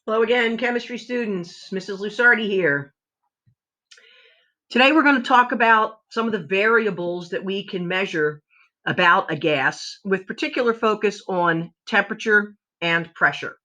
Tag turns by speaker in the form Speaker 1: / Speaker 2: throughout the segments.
Speaker 1: Hello again, chemistry students. Mrs. Lusardi here. Today we're going to talk about some of the variables that we can measure about a gas with particular focus on temperature and pressure.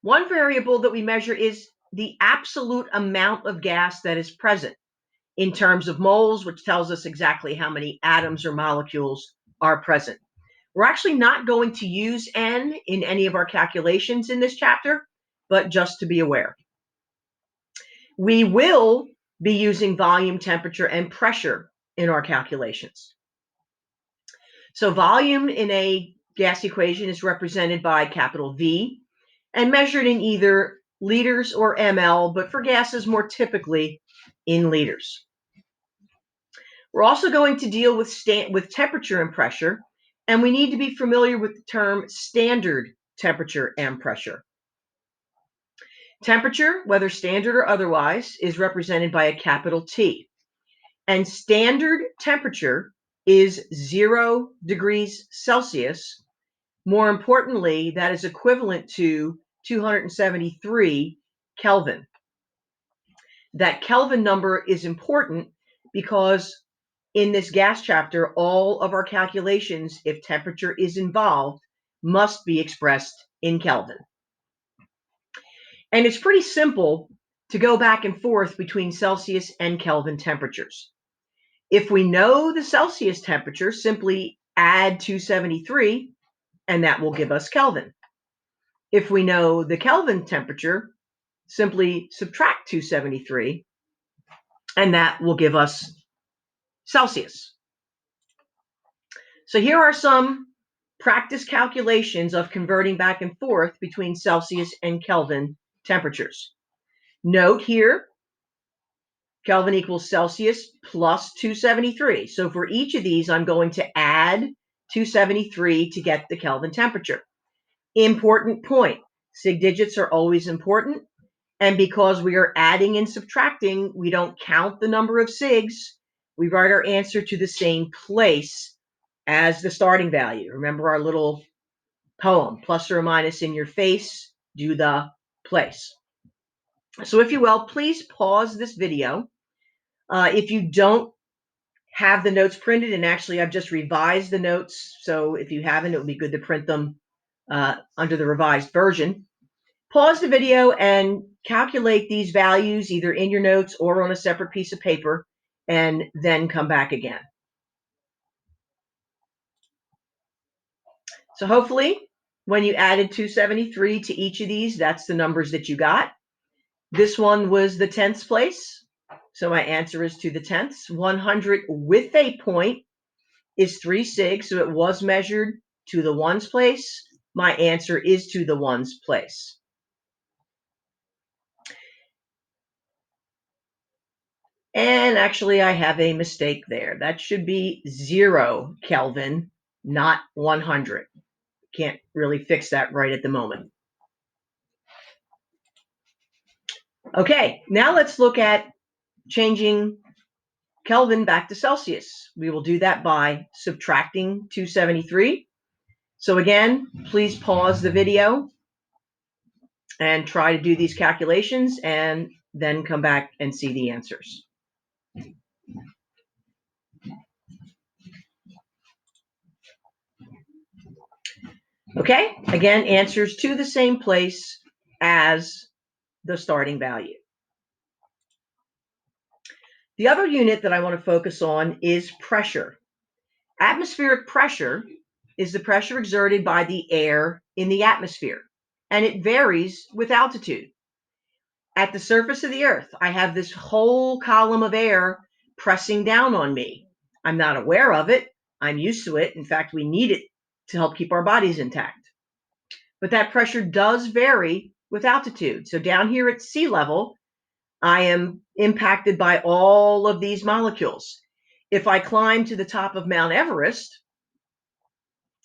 Speaker 1: One variable that we measure is the absolute amount of gas that is present in terms of moles, which tells us exactly how many atoms or molecules are present. We're actually not going to use N in any of our calculations in this chapter, but just to be aware. We will be using volume, temperature, and pressure in our calculations. So volume in a gas equation is represented by capital V and measured in either liters or ml, but for gases more typically in liters. We're also going to deal with temperature and pressure, and we need to be familiar with the term standard temperature and pressure. Temperature, whether standard or otherwise, is represented by a capital T. And standard temperature is 0 degrees Celsius. More importantly, that is equivalent to 273 Kelvin. That Kelvin number is important because in this gas chapter, all of our calculations, if temperature is involved, must be expressed in Kelvin. And it's pretty simple to go back and forth between Celsius and Kelvin temperatures. If we know the Celsius temperature, simply add 273, and that will give us Kelvin. If we know the Kelvin temperature, simply subtract 273, and that will give us Celsius. So here are some practice calculations of converting back and forth between Celsius and Kelvin temperatures. Note here, Kelvin equals Celsius plus 273. So for each of these, I'm going to add 273 to get the Kelvin temperature. Important point. Sig digits are always important. And because we are adding and subtracting, we don't count the number of sigs. We write our answer to the same place as the starting value. Remember our little poem, plus or minus in your face, do the place. So if you will, please pause this video. If you don't have the notes printed, and actually I've just revised the notes, so if you haven't, it would be good to print them under the revised version. Pause the video and calculate these values either in your notes or on a separate piece of paper, and then come back again. So hopefully when you added 273 to each of these, that's the numbers that you got. This one was the tenths place. So my answer is to the tenths. 100 with a point is 3 sig, so it was measured to the ones place. My answer is to the ones place. And actually, I have a mistake there. That should be 0 Kelvin, not 100. Can't really fix that right at the moment. Okay, now let's look at changing Kelvin back to Celsius. We will do that by subtracting 273. So again, please pause the video and try to do these calculations and then come back and see the answers. Okay, again, answers to the same place as the starting value. The other unit that I want to focus on is pressure. Atmospheric pressure is the pressure exerted by the air in the atmosphere, and it varies with altitude. At the surface of the Earth, I have this whole column of air pressing down on me. I'm not aware of it. I'm used to it. In fact, we need it to help keep our bodies intact. But that pressure does vary with altitude. So down here at sea level, I am impacted by all of these molecules. If I climb to the top of Mount Everest,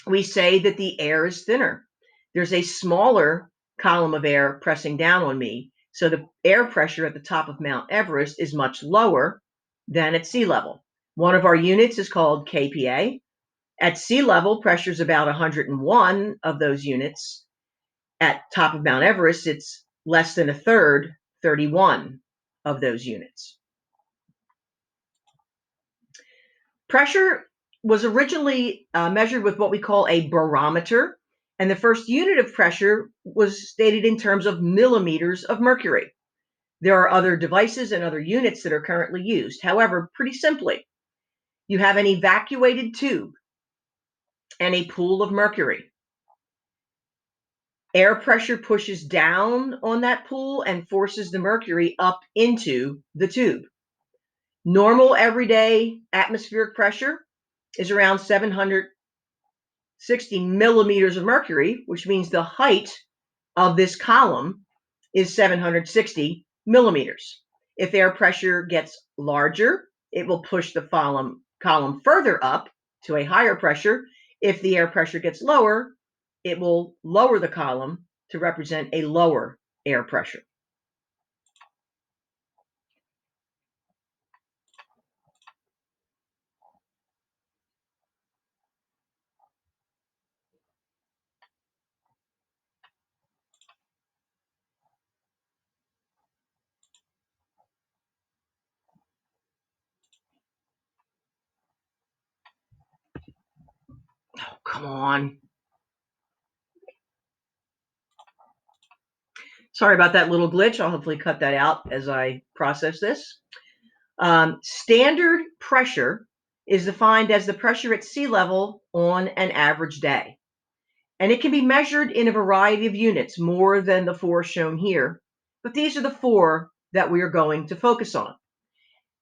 Speaker 1: we say that the air is thinner. There's a smaller column of air pressing down on me. So the air pressure at the top of Mount Everest is much lower than at sea level. One of our units is called kPa. At sea level, pressure is about 101 of those units. At top of Mount Everest, it's less than a third, 31 of those units. Pressure was originally measured with what we call a barometer, and the first unit of pressure was stated in terms of millimeters of mercury. There are other devices and other units that are currently used. However, pretty simply, you have an evacuated tube and a pool of mercury. Air pressure pushes down on that pool and forces the mercury up into the tube. Normal everyday atmospheric pressure is around 760 millimeters of mercury, which means the height of this column is 760 millimeters. If air pressure gets larger, it will push the column further up to a higher pressure. If the air pressure gets lower, it will lower the column to represent a lower air pressure. Oh, come on. Sorry about that little glitch. I'll hopefully cut that out as I process this. Standard pressure is defined as the pressure at sea level on an average day. And it can be measured in a variety of units, more than the 4 shown here. But these are the 4 that we are going to focus on.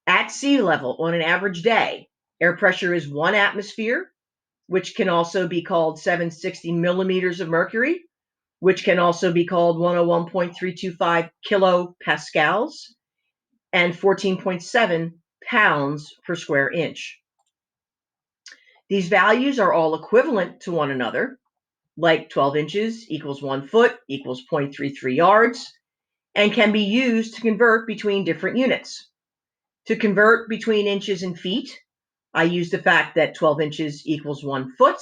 Speaker 1: At sea level, on an average day, air pressure is 1 atmosphere, which can also be called 760 millimeters of mercury, which can also be called 101.325 kilopascals, and 14.7 pounds per square inch. These values are all equivalent to one another, like 12 inches equals 1 foot equals 0.33 yards, and can be used to convert between different units. To convert between inches and feet, I use the fact that 12 inches equals 1 foot.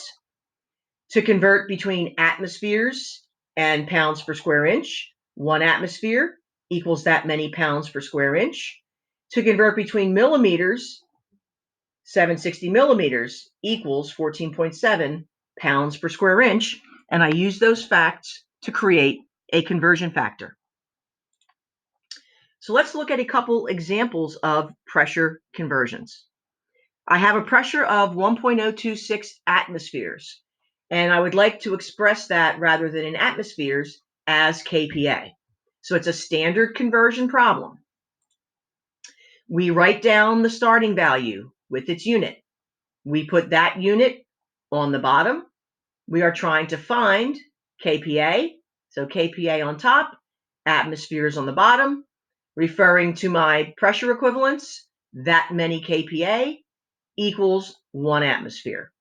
Speaker 1: To convert between atmospheres and pounds per square inch, 1 atmosphere equals that many pounds per square inch. To convert between millimeters, 760 millimeters equals 14.7 pounds per square inch, and I use those facts to create a conversion factor. So let's look at a couple examples of pressure conversions. I have a pressure of 1.026 atmospheres, and I would like to express that rather than in atmospheres as kPa. So it's a standard conversion problem. We write down the starting value with its unit. We put that unit on the bottom. We are trying to find kPa, so kPa on top, atmospheres on the bottom, referring to my pressure equivalence, that many kPa equals 1 atmosphere.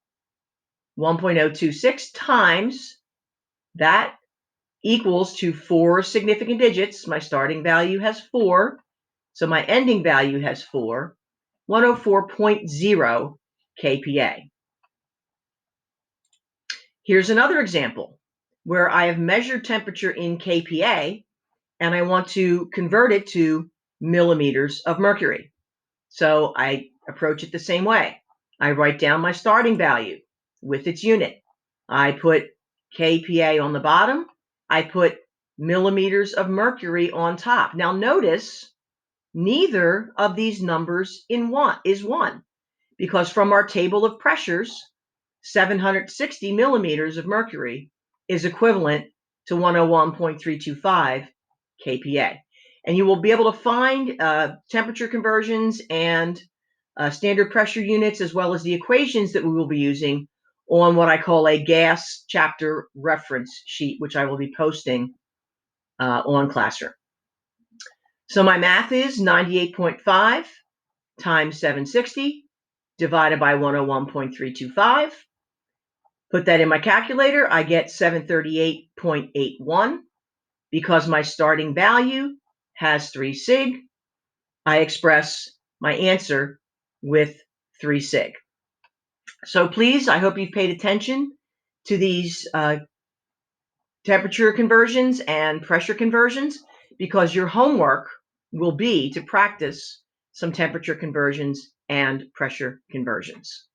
Speaker 1: 1.026 times that equals to 4 significant digits. My starting value has 4, so my ending value has 4, 104.0 kPa. Here's another example where I have measured temperature in kPa and I want to convert it to millimeters of mercury. So I approach it the same way. I write down my starting value with its unit. I put kPa on the bottom. I put millimeters of mercury on top. Now notice neither of these numbers is 1, because from our table of pressures, 760 millimeters of mercury is equivalent to 101.325 kPa. And you will be able to find temperature conversions and standard pressure units, as well as the equations that we will be using on what I call a gas chapter reference sheet, which I will be posting on Classroom. So my math is 98.5 times 760 divided by 101.325. Put that in my calculator, I get 738.81. Because my starting value has 3 sig, I express my answer with 3 sig. So please, I hope you've paid attention to these temperature conversions and pressure conversions, because your homework will be to practice some temperature conversions and pressure conversions.